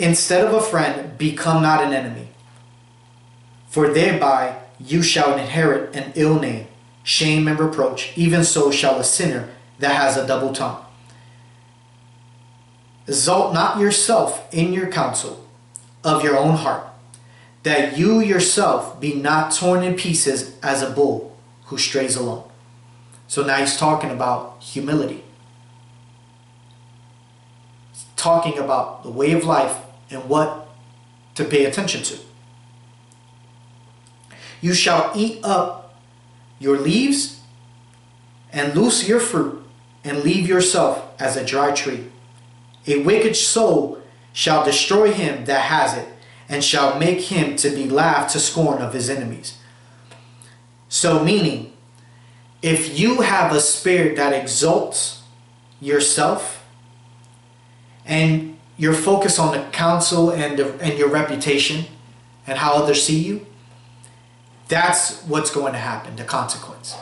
instead of a friend, become not an enemy. For thereby you shall inherit an ill name, shame and reproach. Even so shall a sinner that has a double tongue. Exalt not yourself in your counsel of your own heart, that you yourself be not torn in pieces as a bull who strays alone. So now he's talking about humility. He's talking about the way of life and what to pay attention to. You shall eat up your leaves and loose your fruit and leave yourself as a dry tree. A wicked soul shall destroy him that has it, and shall make him to be laughed to scorn of his enemies. So meaning, if you have a spirit that exalts yourself and you're focused on the counsel and your reputation and how others see you, that's what's going to happen, the consequence.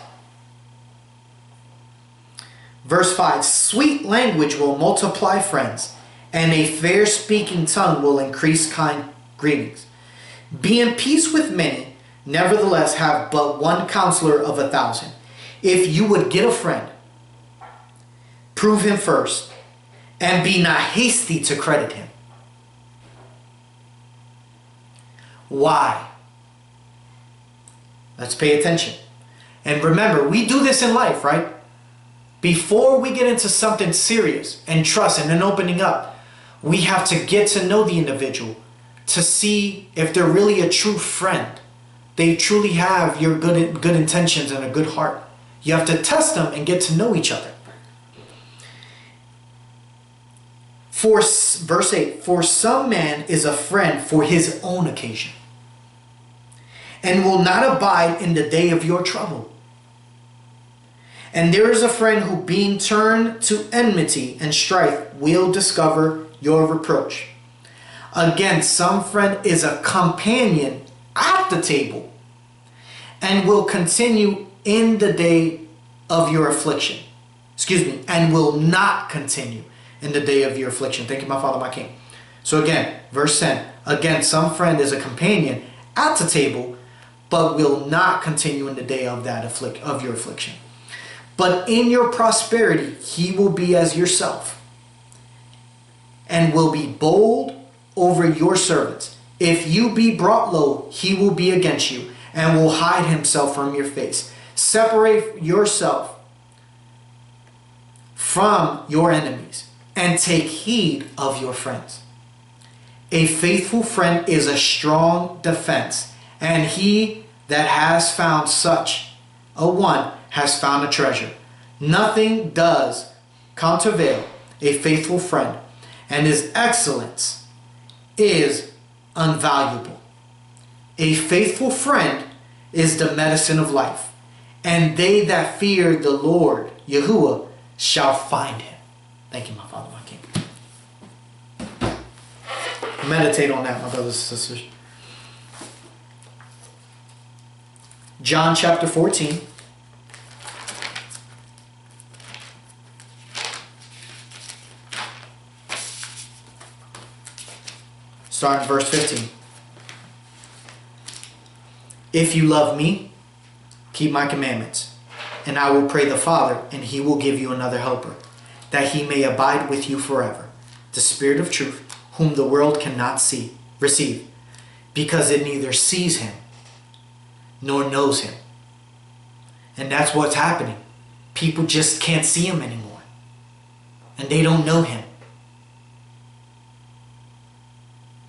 Verse 5, sweet language will multiply friends, and a fair speaking tongue will increase kind greetings. Be in peace with many, nevertheless have but one counselor of 1,000. If you would get a friend, prove him first, and be not hasty to credit him. Why? Let's pay attention. And remember, we do this in life, right? Before we get into something serious and trust and then opening up, we have to get to know the individual to see if they're really a true friend. They truly have your good intentions and a good heart. You have to test them and get to know each other. For verse 8, for some man is a friend for his own occasion, and will not abide in the day of your trouble. And there is a friend who, being turned to enmity and strife, will discover your reproach. Again, some friend is a companion at the table and will continue in the day of your affliction. And will not continue in the day of your affliction. Thank you, my Father, my King. So again, verse 10. Again, some friend is a companion at the table, but will not continue in the day of your affliction. But in your prosperity, he will be as yourself, and will be bold over your servants. If you be brought low, he will be against you, and will hide himself from your face. Separate yourself from your enemies, and take heed of your friends. A faithful friend is a strong defense, and he that has found such a one has found a treasure. Nothing does countervail a faithful friend, and his excellence is invaluable. A faithful friend is the medicine of life, and they that fear the Lord, Yahuwah, shall find him. Thank you, my Father, my King. Meditate on that, my brothers and sisters. John chapter 14. Starting verse 15. If you love me, keep my commandments, and I will pray the Father, and he will give you another helper, that he may abide with you forever, the Spirit of truth, whom the world cannot receive, because it neither sees him nor knows him. And that's what's happening. People just can't see him anymore, and they don't know him.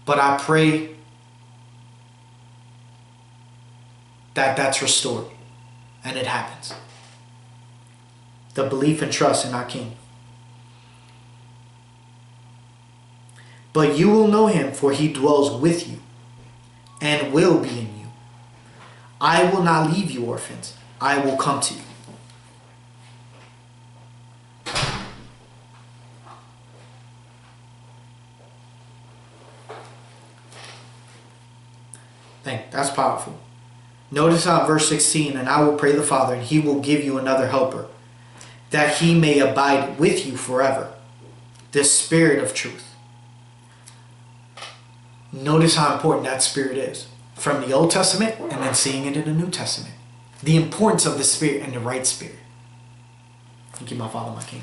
But I pray that that's restored, and it happens. The belief and trust in our King. But you will know him, for he dwells with you and will be in you. I will not leave you orphans. I will come to you. That's powerful. Notice how verse 16, and I will pray the Father, and he will give you another helper, that he may abide with you forever, the Spirit of truth. Notice how important that Spirit is from the Old Testament and then seeing it in the New Testament. The importance of the Spirit and the right Spirit. Thank you, my Father, my King.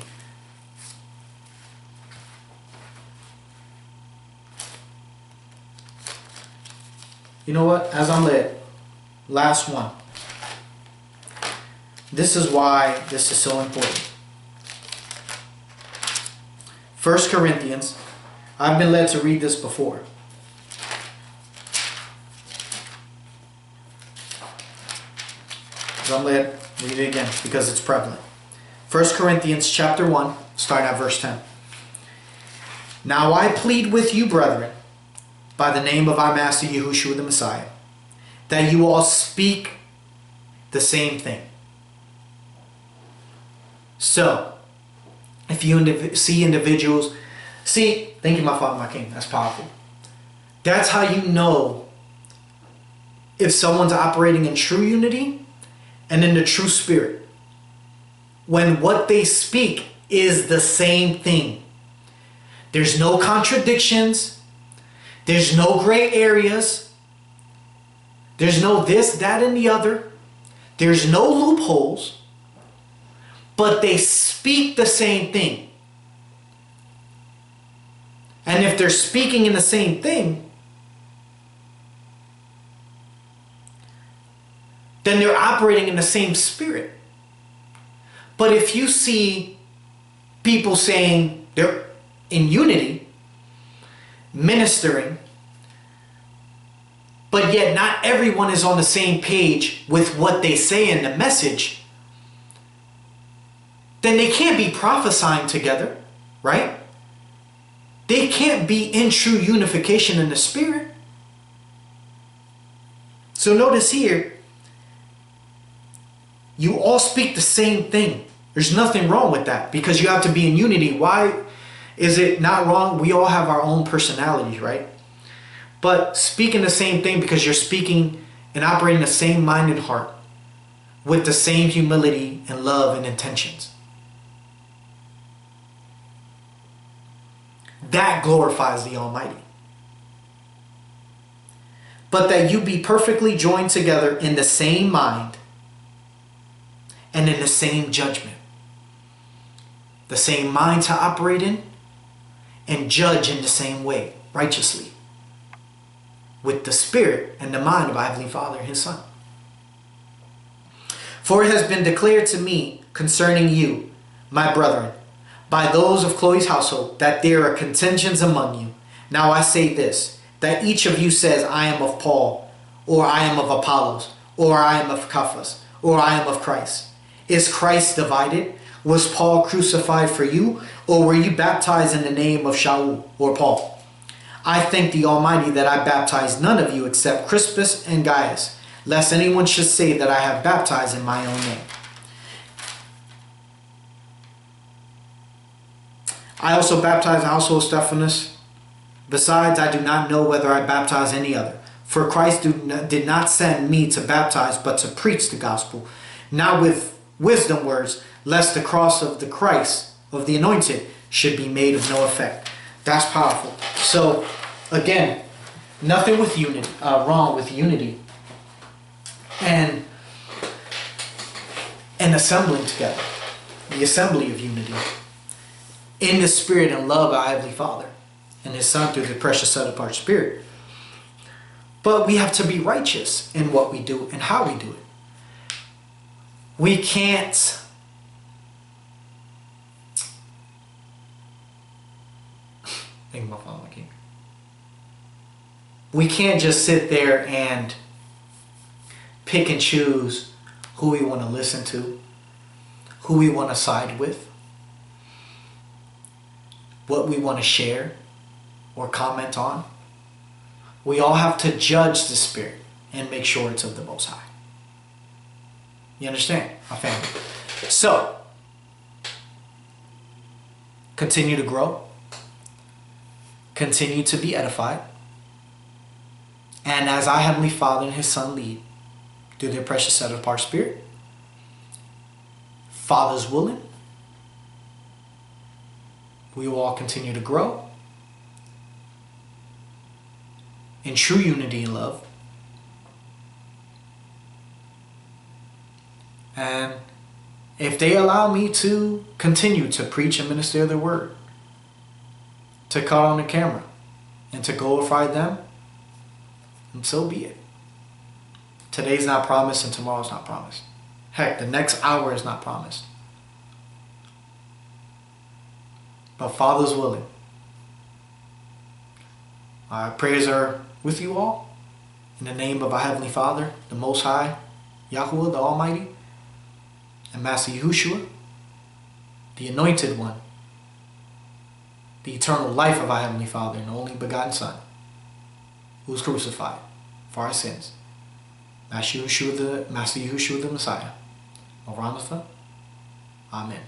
You know what? As I'm led, last one. This is why this is so important. 1 Corinthians. I've been led to read this before. As I'm led, read it again because it's prevalent. 1 Corinthians chapter 1, starting at verse 10. Now I plead with you, brethren, by the name of our Master Yahushua the Messiah, that you all speak the same thing. So, if you see individuals, thank you, my Father, my King, that's powerful. That's how you know if someone's operating in true unity and in the true Spirit. When what they speak is the same thing. There's no contradictions. There's no gray areas. There's no this, that, and the other. There's no loopholes. But they speak the same thing. And if they're speaking in the same thing, then they're operating in the same spirit. But if you see people saying they're in unity, ministering, but yet not everyone is on the same page with what they say in the message, then they can't be prophesying together, right? They can't be in true unification in the Spirit. So notice here, you all speak the same thing. There's nothing wrong with that because you have to be in unity. Why is it not wrong? We all have our own personalities, right? But speaking the same thing because you're speaking and operating the same mind and heart with the same humility and love and intentions. That glorifies the Almighty. But that you be perfectly joined together in the same mind and in the same judgment. The same mind to operate in and judge in the same way, righteously. With the spirit and the mind of our Heavenly Father and His Son. For it has been declared to me concerning you, my brethren, by those of Chloe's household, that there are contentions among you. Now I say this, that each of you says, I am of Paul, or I am of Apollos, or I am of Cephas, or I am of Christ. Is Christ divided? Was Paul crucified for you, or were you baptized in the name of Shaul or Paul? I thank the Almighty that I baptized none of you except Crispus and Gaius, lest anyone should say that I have baptized in my own name. I also baptized the household of Stephanus. Besides, I do not know whether I baptize any other. For Christ did not send me to baptize, but to preach the gospel, not with wisdom words, lest the cross of the Christ, of the Anointed, should be made of no effect. That's powerful. So, again, nothing with unity, wrong with unity and assembling together. The assembly of unity. In the spirit and love of our Heavenly Father and His Son through the precious set apart Spirit. But we have to be righteous in what we do and how we do it. We can't think about following King. We can't just sit there and pick and choose who we want to listen to, who we want to side with, what we want to share or comment on. We all have to judge the Spirit and make sure it's of the Most High. You understand, my family? So, continue to grow. Continue to be edified. And as our Heavenly Father and His Son lead through their precious set apart Spirit, Father's willing, we will all continue to grow in true unity and love. And if they allow me to continue to preach and minister the word, to cut on the camera, and to glorify them, and so be it. Today's not promised and tomorrow's not promised. Heck, the next hour is not promised. But Father's willing. Our prayers are with you all. In the name of our Heavenly Father, the Most High, Yahuwah, the Almighty, and Master Yahushua, the Anointed One, the eternal life of our Heavenly Father and the only begotten Son, who was crucified for our sins. Master Yahushua the Messiah. Maranatha. Amen.